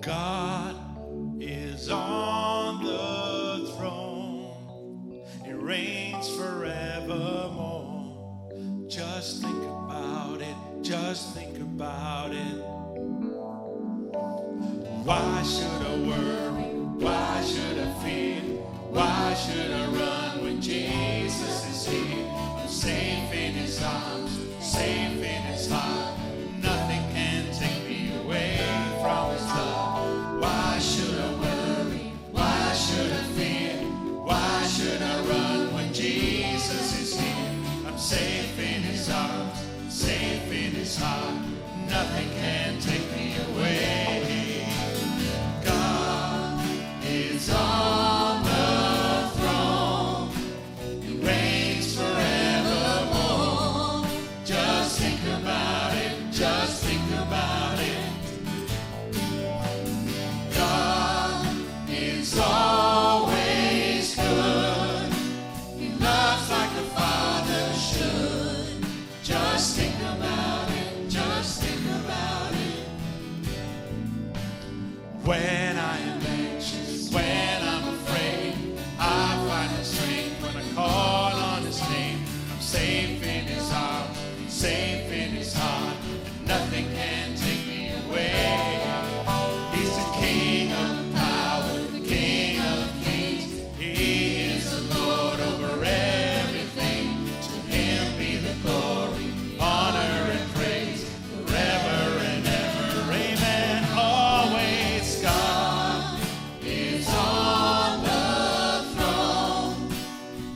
God is on the throne. He reigns forevermore. Just think about it. Just think about it. Why should I worry? Why should I fear? Why should I run when Jesus is here? I'm safe in his arms, safe in his heart. Nothing can take me away from his love. Why should I worry? Why should I fear? Why should I run when Jesus is here? I'm safe in his arms, safe in his heart. Nothing can take me away. God is on the throne. He reigns forevermore. Just think about it. Just think about it. God is always good. He loves like a father should. Just think about it. Just think about it. When I am anxious, when I'm afraid, I find the strength when I call on his name. I'm safe in his arms, safe in his heart, and nothing can take me away. He's the King of power, the King of kings. He is the Lord over everything. To him be the glory, honor, and praise forever and ever. Amen. Always God is on the throne.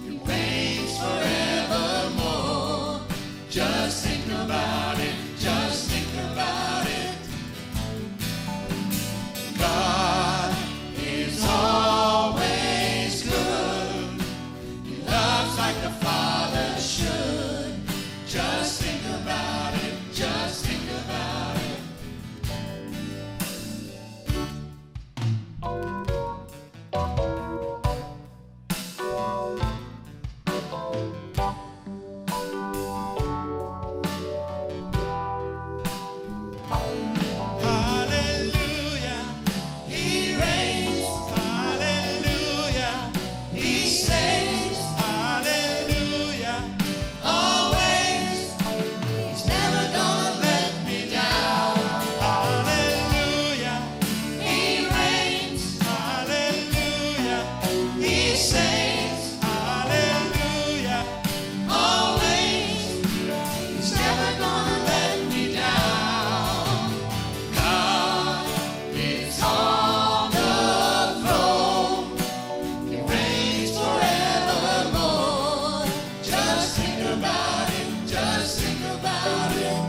He reigns forevermore. Just think about it. Just think about it. God is always good. He loves like a father should. Just think about it. Just think about it. Hallelujah. He reigns. Hallelujah. He saves. Hallelujah. Always. He's never gonna let me down. Hallelujah. He reigns. Hallelujah. He saves. Hallelujah. Always. He's never gonna let me down. God is on the throne. He reigns forevermore. Just think about it. Just think about it.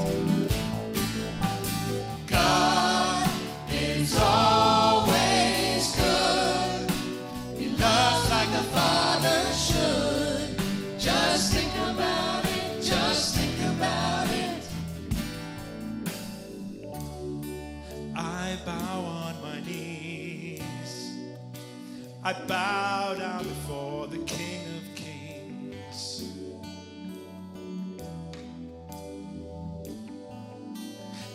God is always good. He loves like a father should. Just think about it. Just think about it. I bow on my knees. I bow down before the King of Kings.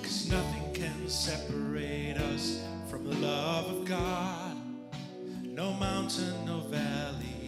'Cause nothing can separate us from the love of God. No mountain, no valley,